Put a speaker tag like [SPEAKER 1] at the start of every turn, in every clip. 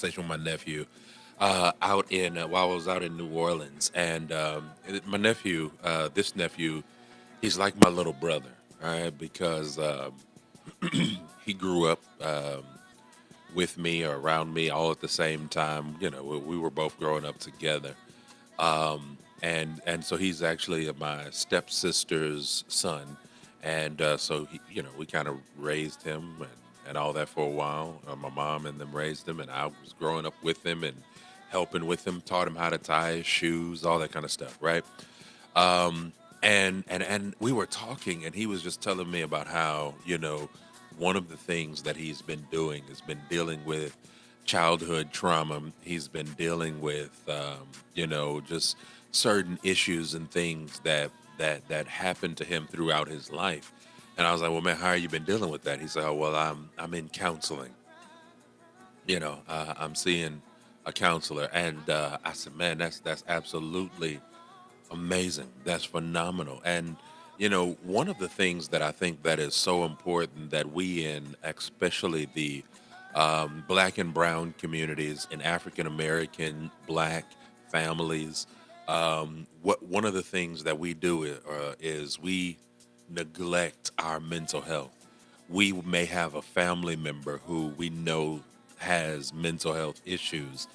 [SPEAKER 1] conversation with my nephew out in while I was out in New Orleans, and my nephew, this nephew, he's like my little brother, all right, because he grew up with me or around me all at the same time. You know, we were both growing up together, and so he's actually my stepsister's son, and so we kind of raised him and all that for a while. My mom and them raised him, and I was growing up with him and helping with him, taught him how to tie his shoes, all that kind of stuff, right? And we were talking, and he was just telling me about how one of the things that he's been doing has been dealing with childhood trauma. He's been dealing with just certain issues and things that happened to him throughout his life. And I was like, well, man, how are you been dealing with that? He said, oh, well, I'm in counseling. I'm seeing a counselor, and I said, man, that's absolutely amazing. That's phenomenal. And one of the things that I think that is so important that we in, especially the black and brown communities and African American black families, what one of the things that we do is we neglect our mental health. We may have a family member who we know has mental health issues,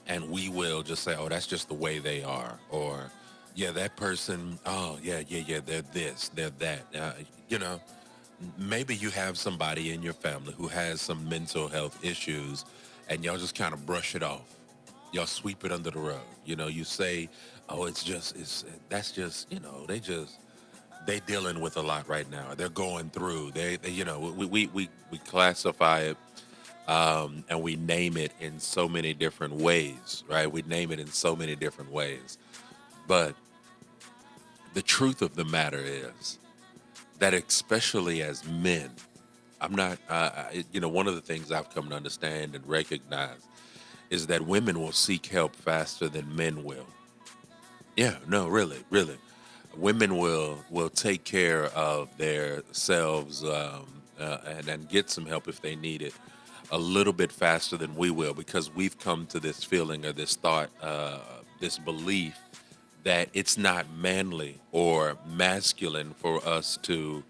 [SPEAKER 1] and we will just say, "Oh, that's just the way they are," or "Yeah, that person. Oh, yeah. They're this, they're that." You know, maybe you have somebody in your family who has some mental health issues, and y'all just kind of brush it off. Y'all sweep it under the rug. You say, "Oh, it's that's just they dealing with a lot right now. They're going through. We classify it and we name it in so many different ways, right? We name it in so many different ways. But the truth of the matter is that, especially as men, I'm not, one of the things I've come to understand and recognize is that women will seek help faster than men will. Yeah, no, really, really. Women will take care of their selves and get some help if they need it a little bit faster than we will, because we've come to this feeling or this thought, this belief that it's not manly or masculine for us to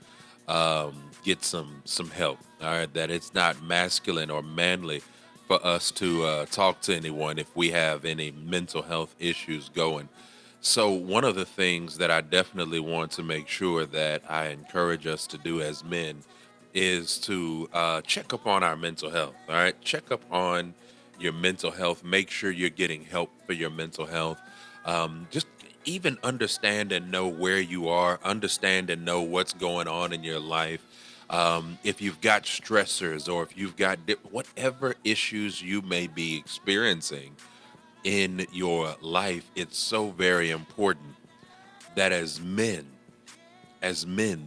[SPEAKER 1] get some help. All right, that it's not masculine or manly for us to talk to anyone if we have any mental health issues going. So one of the things that I definitely want to make sure that I encourage us to do as men is to check up on our mental health. All right, check up on your mental health. Make sure you're getting help for your mental health. Just even understand and know where you are. Understand and know what's going on in your life. If you've got stressors, or if you've got whatever issues you may be experiencing in your life, it's so very important that as men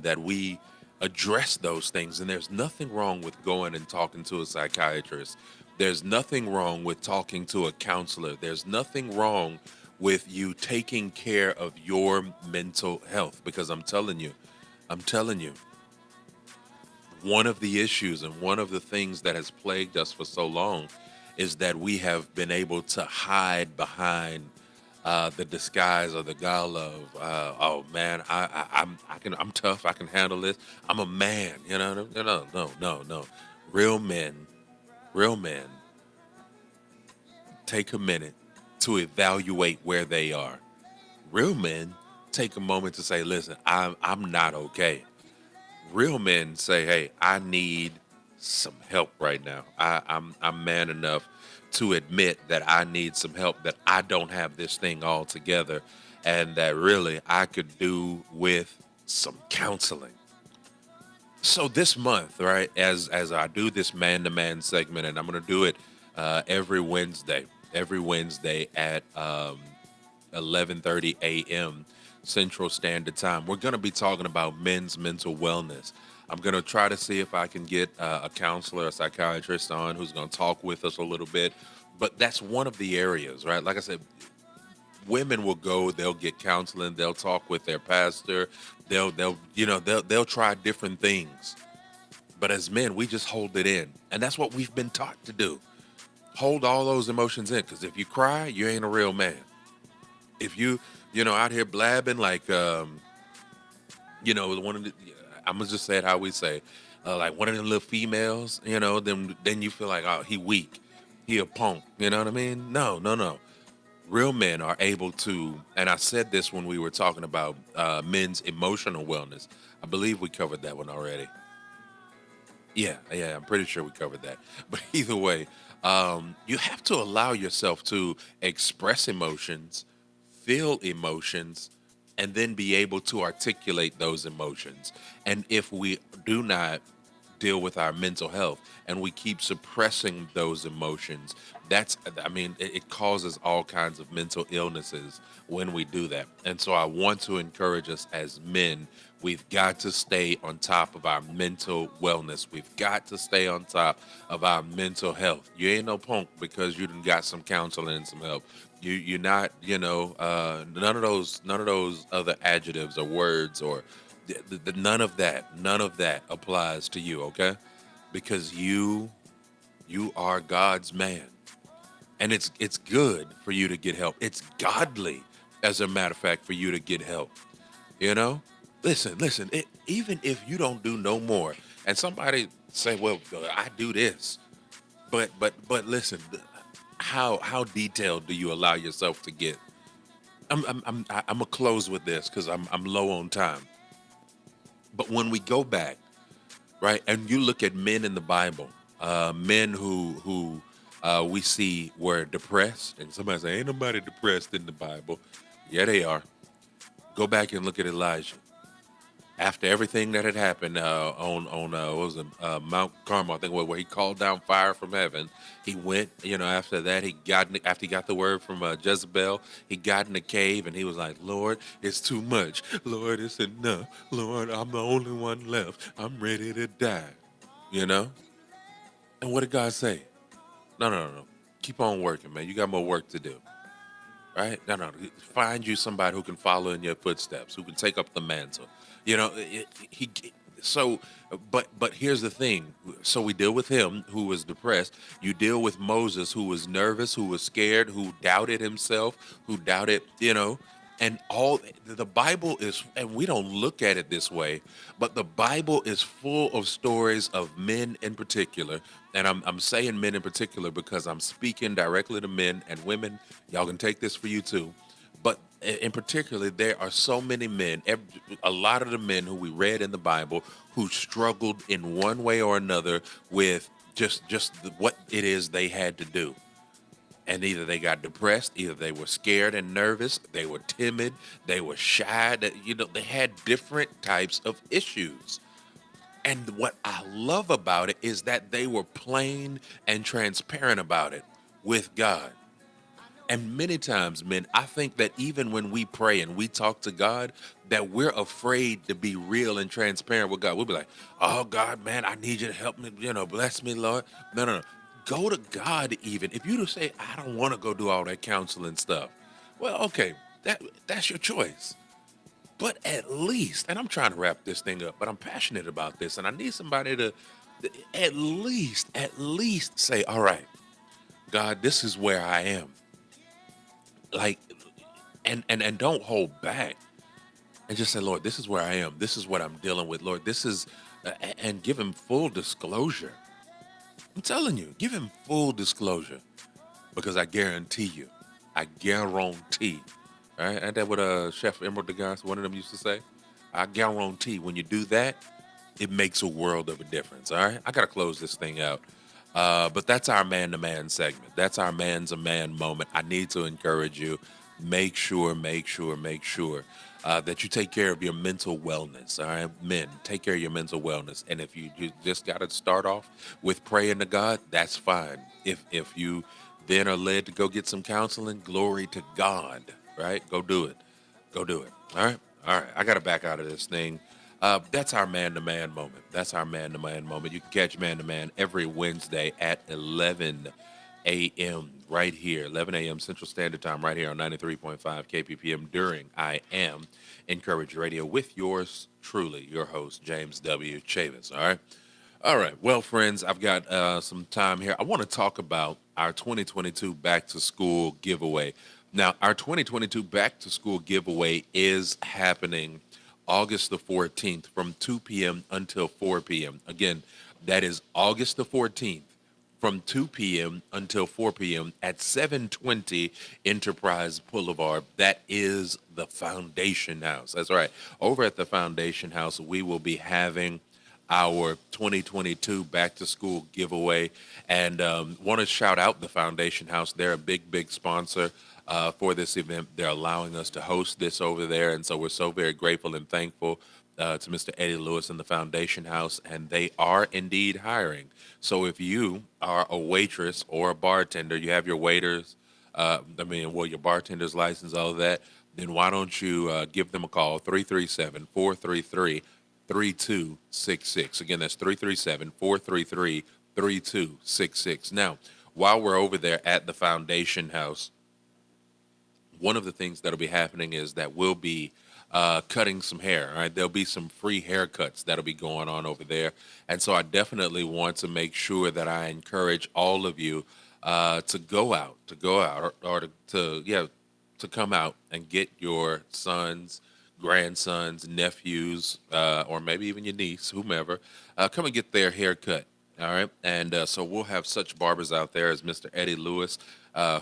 [SPEAKER 1] that we address those things. And there's nothing wrong with going and talking to a psychiatrist. There's nothing wrong with talking to a counselor. There's nothing wrong with you taking care of your mental health, because I'm telling you, one of the issues and one of the things that has plagued us for so long is that we have been able to hide behind the disguise or the guile of, oh man, I'm tough, I can handle this, I'm a man. No. Real men, real men take a minute to evaluate where they are. Real men take a moment to say, listen, I'm not okay. Real men say, hey, I need some help right now. I'm man enough to admit that I need some help, that I don't have this thing all together, and that really I could do with some counseling. So this month, right, as I do this man to man segment, and I'm gonna do it every Wednesday at 11:30 a.m. Central Standard Time. We're gonna be talking about men's mental wellness. I'm gonna try to see if I can get a counselor, a psychiatrist on who's gonna talk with us a little bit. But that's one of the areas, right? Like I said, women will go, they'll get counseling, they'll talk with their pastor, they'll try different things. But as men, we just hold it in. And that's what we've been taught to do. Hold all those emotions in. Because if you cry, you ain't a real man. If you out here blabbing like, one of the, I'm going to just say it how we say, like one of them little females, then you feel like, oh, he weak. He a punk. You know what I mean? No, no, no. Real men are able to, and I said this when we were talking about men's emotional wellness. I believe we covered that one already. Yeah, I'm pretty sure we covered that. But either way, you have to allow yourself to express emotions, feel emotions, and then be able to articulate those emotions. And if we do not deal with our mental health and we keep suppressing those emotions, it causes all kinds of mental illnesses when we do that. And so I want to encourage us as men, we've got to stay on top of our mental wellness. We've got to stay on top of our mental health. You ain't no punk because you done got some counseling and some help. You're not, none of those other adjectives or words or none of that applies to you, okay? Because you are God's man. And it's good for you to get help. It's godly, as a matter of fact, for you to get help. You know? Listen, even if you don't do no more, and somebody say, well, I do this. But listen, how detailed do you allow yourself to get? I'm gonna close with this because I'm low on time. But when we go back, right, and you look at men in the Bible, men who we see were depressed, and somebody say, "Ain't nobody depressed in the Bible." Yeah, they are. Go back and look at Elijah. After everything that had happened on what was it, Mount Carmel, I think, where he called down fire from heaven, he went. After that, after he got the word from Jezebel, he got in the cave and he was like, "Lord, it's too much. Lord, it's enough. Lord, I'm the only one left. I'm ready to die." You know. And what did God say? No, no, no, no. Keep on working, man. You got more work to do. Right? No, no. Find you somebody who can follow in your footsteps, who can take up the mantle. He. So, but here's the thing. So we deal with him who was depressed. You deal with Moses who was nervous, who was scared, who doubted himself, who doubted, and all the Bible is, and we don't look at it this way, but the Bible is full of stories of men in particular. And I'm saying men in particular because I'm speaking directly to men and women. Y'all can take this for you too. But in particular, there are so many men, a lot of the men who we read in the Bible who struggled in one way or another with what it is they had to do. And either they got depressed, either they were scared and nervous, they were timid, they were shy, they had different types of issues. And what I love about it is that they were plain and transparent about it with God. And many times, men, I think that even when we pray and we talk to God, that we're afraid to be real and transparent with God. We'll be like, "Oh God, man, I need you to help me, bless me, Lord." No, no, no. Go to God even. If you just say, "I don't want to go do all that counseling stuff." Well, okay, that's your choice. But at least, and I'm trying to wrap this thing up, but I'm passionate about this, and I need somebody to at least say, "All right, God, this is where I am." Like, and don't hold back, and just say, "Lord, this is where I am. This is what I'm dealing with, Lord. This is," and give him full disclosure. I'm telling you, give him full disclosure, because I guarantee, all right, ain't that what Chef Emerald Degas, one of them, used to say? I guarantee when you do that, it makes a world of a difference. All right, I gotta close this thing out. But that's our man-to-man segment. That's our man-to-man moment. I need to encourage you. Make sure that you take care of your mental wellness. All right, men, take care of your mental wellness. And if you just got to start off with praying to God, that's fine. If you then are led to go get some counseling, glory to God. Right, go do it. Go do it. All right. I got to back out of this thing. That's our man-to-man moment. That's our man-to-man moment. You can catch man-to-man every Wednesday at 11 a.m. right here, 11 a.m. Central Standard Time right here on 93.5 KPPM during I Am Encourage Radio with yours truly, your host, James W. Chavis. All right. All right. Well, friends, I've got some time here. I want to talk about our 2022 back to school giveaway. Now, our 2022 back to school giveaway is happening August the 14th from 2 p.m. until 4 p.m. Again, that is August the 14th from 2 p.m. until 4 p.m. at 720 Enterprise Boulevard. That is the Foundation House. That's right. Over at the Foundation House, we will be having our 2022 back to school giveaway, and want to shout out the Foundation House. They're a big sponsor for this event. They're allowing us to host this over there, and so we're so very grateful and thankful to Mr. Eddie Lewis and the Foundation House, and they are indeed hiring. So if you are a waitress or a bartender, you have your waiters, your bartender's license, all of that, then why don't you give them a call, 337-433-3266. Again, that's 337-433-3266. Now, while we're over there at the Foundation House, one of the things that'll be happening is that we'll be cutting some hair. All right, there'll be some free haircuts that'll be going on over there, and so I definitely want to make sure that I encourage all of you to come out and get your sons, grandsons, nephews, or maybe even your niece, whomever, come and get their hair cut. All right. And so we'll have such barbers out there as Mr. Eddie Lewis,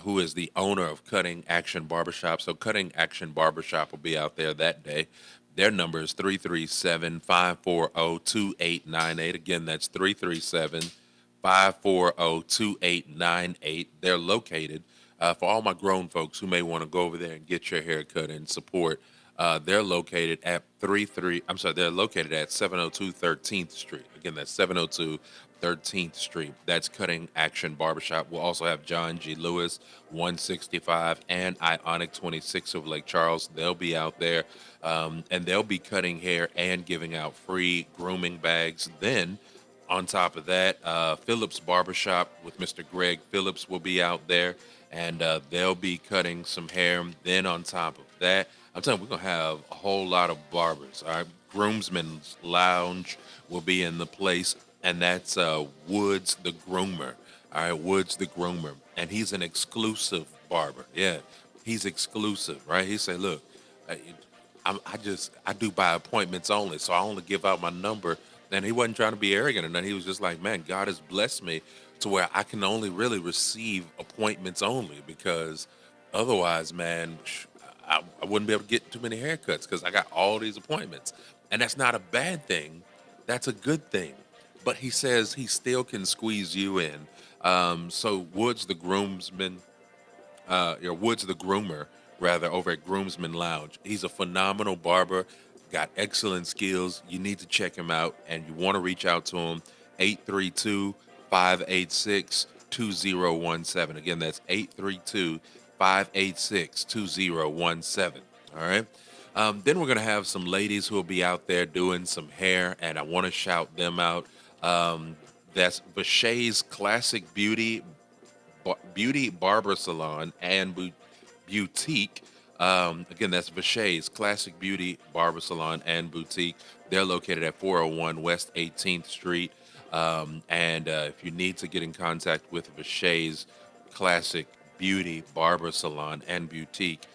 [SPEAKER 1] who is the owner of Cutting Action Barbershop. So Cutting Action Barbershop will be out there that day. Their number is 337-540-2898. Again, that's 337-540-2898. They're located, for all my grown folks who may want to go over there and get your hair cut and support. They're located at they're located at 702 13th Street. Again, that's 702 13th Street. That's Cutting Action Barbershop. We'll also have John G. Lewis, 165, and Ionic 26 of Lake Charles. They'll be out there, and they'll be cutting hair and giving out free grooming bags. Then, on top of that, Phillips Barbershop with Mr. Greg Phillips will be out there, and they'll be cutting some hair. Then, on top of that, I'm telling you, we're going to have a whole lot of barbers. All right. Groomsmen's Lounge will be in the place, and that's Woods the Groomer. All right, Woods the Groomer. And he's an exclusive barber. Yeah, he's exclusive, right? He said, look, I, I do by appointments only, so I only give out my number. And he wasn't trying to be arrogant or nothing. He was just like, man, God has blessed me to where I can only really receive appointments only, because otherwise, man, I wouldn't be able to get too many haircuts because I got all these appointments. And that's not a bad thing. That's a good thing. But he says he still can squeeze you in. So Woods the groomsman, or Woods the groomer, rather, over at Groomsman Lounge. He's a phenomenal barber, got excellent skills. You need to check him out, and you want to reach out to him, 832-586-2017. Again, that's 832-586-2017. All right. Then we're going to have some ladies who will be out there doing some hair, and I want to shout them out. That's Vachey's Classic Beauty Barber Salon and Boutique. Again, that's Vachey's Classic Beauty Barber Salon and Boutique. They're located at 401 West 18th Street. And if you need to get in contact with Vachey's Classic Beauty Barber Salon and Boutique,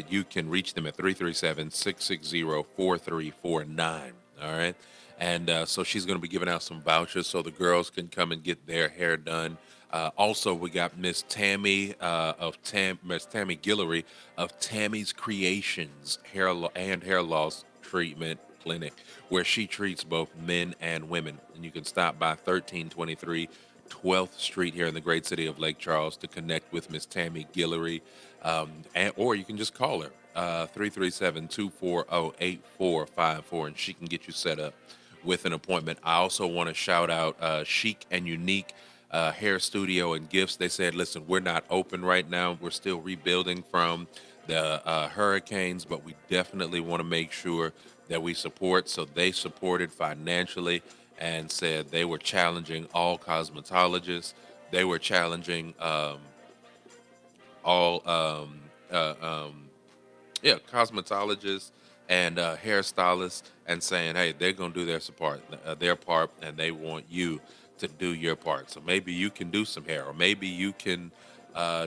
[SPEAKER 1] you can reach them at 337-660-4349. All right. And so she's going to be giving out some vouchers so the girls can come and get their hair done. Also, we got Miss Tammy Miss Tammy Guillory of Tammy's Creations Hair Loss Treatment Clinic, where she treats both men and women. And you can stop by 1323 12th Street here in the great city of Lake Charles to connect with Miss Tammy Guillory, or you can just call her 337-240-8454, and she can get you set up with an appointment. I also want to shout out Chic and Unique Hair Studio and Gifts. They said, listen, we're not open right now. We're still rebuilding from the hurricanes, but we definitely want to make sure that we support. So they supported financially and said they were challenging all cosmetologists. They were challenging all cosmetologists and hairstylists, and saying, hey, they're going to do their part, and they want you to do your part. So maybe you can do some hair, or maybe you can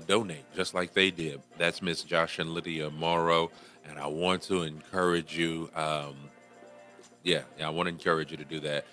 [SPEAKER 1] donate just like they did. That's Miss Josh and Lydia Morrow, and I want to encourage you. Yeah, I want to encourage you to do that.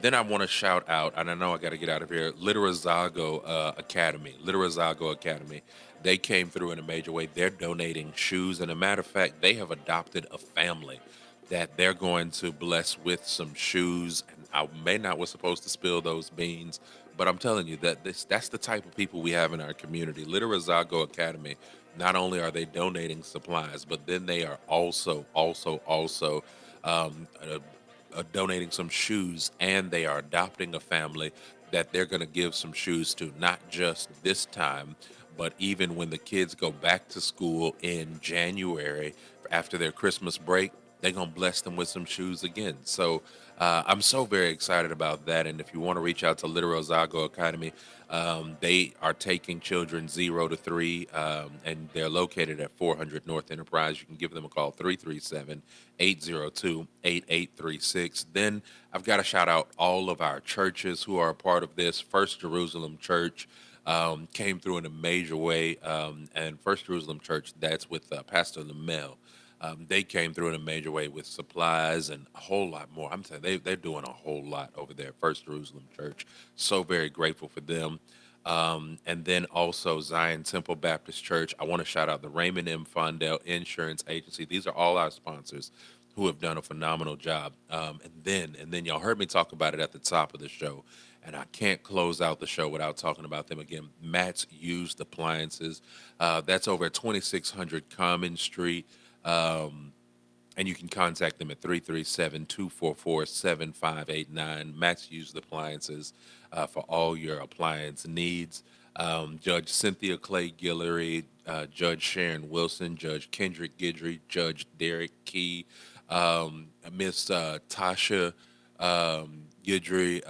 [SPEAKER 1] Then I want to shout out, and I know I got to get out of here. Literazago Academy, Literazago Academy. They came through in a major way. They're donating shoes, and a matter of fact, they have adopted a family that they're going to bless with some shoes. And I may not was supposed to spill those beans, but I'm telling you that that's the type of people we have in our community. Literazago Academy. Not only are they donating supplies, but then they are also donating some shoes, and they are adopting a family that they're going to give some shoes to, not just this time, but even when the kids go back to school in January after their Christmas break, they're going to bless them with some shoes again. So I'm so very excited about that. And if you want to reach out to Literal Zago Academy, they are taking children 0 to 3, and they're located at 400 North Enterprise. You can give them a call, 337-802-8836. Then I've got to shout out all of our churches who are a part of this. First Jerusalem Church came through in a major way. And First Jerusalem Church, that's with Pastor Lamel. They came through in a major way with supplies and a whole lot more. I'm telling you, they're doing a whole lot over there, First Jerusalem Church. So very grateful for them. And then also Zion Temple Baptist Church. I want to shout out the Raymond M. Fondell Insurance Agency. These are all our sponsors who have done a phenomenal job. And then y'all heard me talk about it at the top of the show, and I can't close out the show without talking about them again. Matt's Used Appliances. That's over at 2600 Common Street. And you can contact them at 337-244-7589. Max Used Appliances for all your appliance needs. Judge Cynthia Clay Guillory, Judge Sharon Wilson, Judge Kendrick Guidry, Judge Derek Key, Miss Tasha Guidry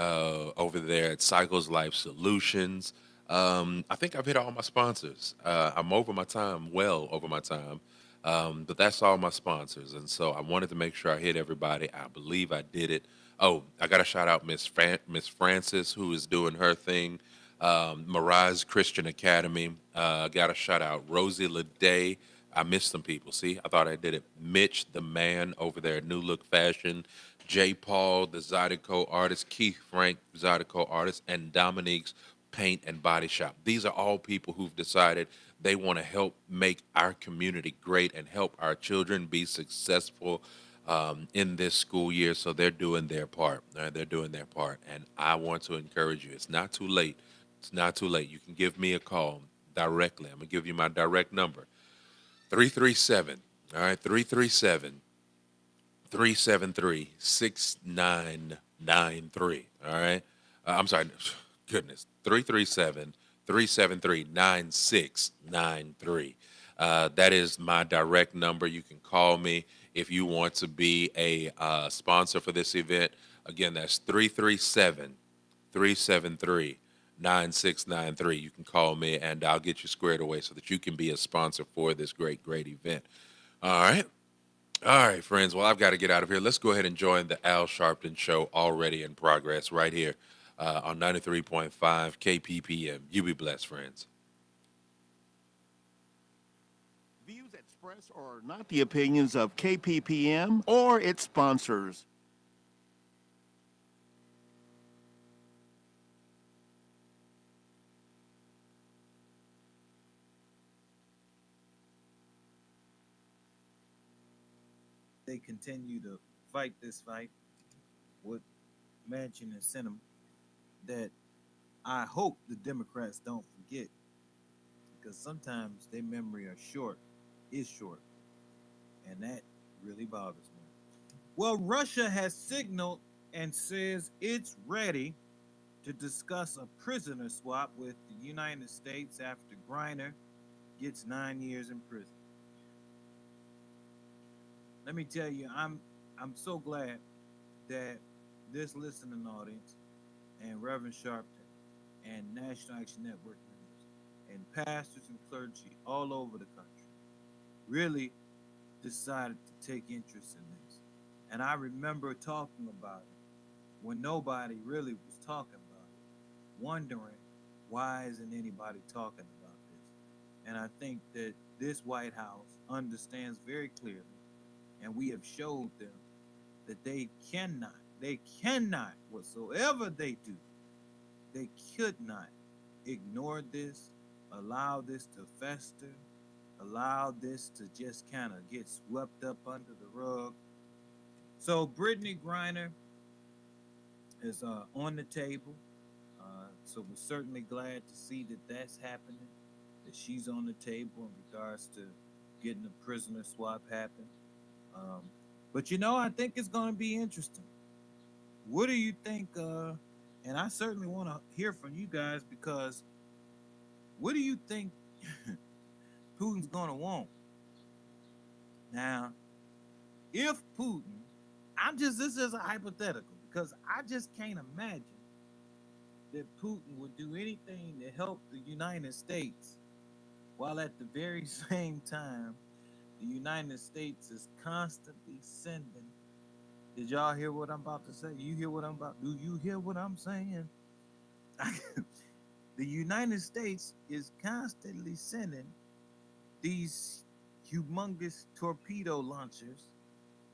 [SPEAKER 1] over there at Cycles Life Solutions. I think I've hit all my sponsors. I'm over my time, well over my time. But that's all my sponsors. And so I wanted to make sure I hit everybody. I believe I did it. Oh, I got to shout out Miss Francis, who is doing her thing. Mirage Christian Academy. Got to shout out Rosie Leday. I missed some people. See, I thought I did it. Mitch, the man over there at New Look Fashion. J. Paul, the Zydeco artist. Keith Frank, Zydeco artist. And Dominique's Paint and Body Shop. These are all people who've decided they want to help make our community great and help our children be successful in this school year. So they're doing their part. They're doing their part. And I want to encourage you. It's not too late. It's not too late. You can give me a call directly. I'm going to give you my direct number, 337. All right, 337-373-6993. All right. I'm sorry. Goodness. 337-373-9693. That is my direct number. You can call me if you want to be a sponsor for this event. Again, that's 337-373-9693. You can call me and I'll get you squared away so that you can be a sponsor for this great, great event. All right. All right, friends. Well, I've got to get out of here. Let's go ahead and join the Al Sharpton Show, already in progress, right here on 93.5 KPPM. You be blessed, friends.
[SPEAKER 2] Views expressed are not the opinions of KPPM or its sponsors.
[SPEAKER 3] They continue to fight this fight with Manchin and Sinema that I hope the Democrats don't forget, because sometimes their memory is short, and that really bothers me. Well, Russia has signaled and says it's ready to discuss a prisoner swap with the United States after Griner gets 9 years in prison. Let me tell you, I'm so glad that this listening audience and Reverend Sharpton and National Action Network members and pastors and clergy all over the country really decided to take interest in this. And I remember talking about it when nobody really was talking about it, wondering why isn't anybody talking about this? And I think that this White House understands very clearly, and we have showed them that they cannot, whatsoever they do, they could not ignore this, allow this to fester, allow this to just kind of get swept up under the rug. So Brittany Griner is on the table. So we're certainly glad to see that that's happening, that she's on the table in regards to getting the prisoner swap happen. Um, but I think it's going to be interesting. What do you think? And I certainly want to hear from you guys, because what do you think Putin's going to want? Now, if Putin, this is a hypothetical, because I just can't imagine that Putin would do anything to help the United States, while at the very same time, the United States is constantly sending. Did y'all hear what I'm about to say? You hear what I'm about? Do you hear what I'm saying? The United States is constantly sending these humongous torpedo launchers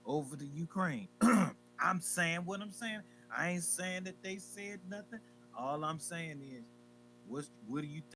[SPEAKER 3] over to Ukraine. I'm saying what I'm saying. I ain't saying that they said nothing. All I'm saying is, what do you think?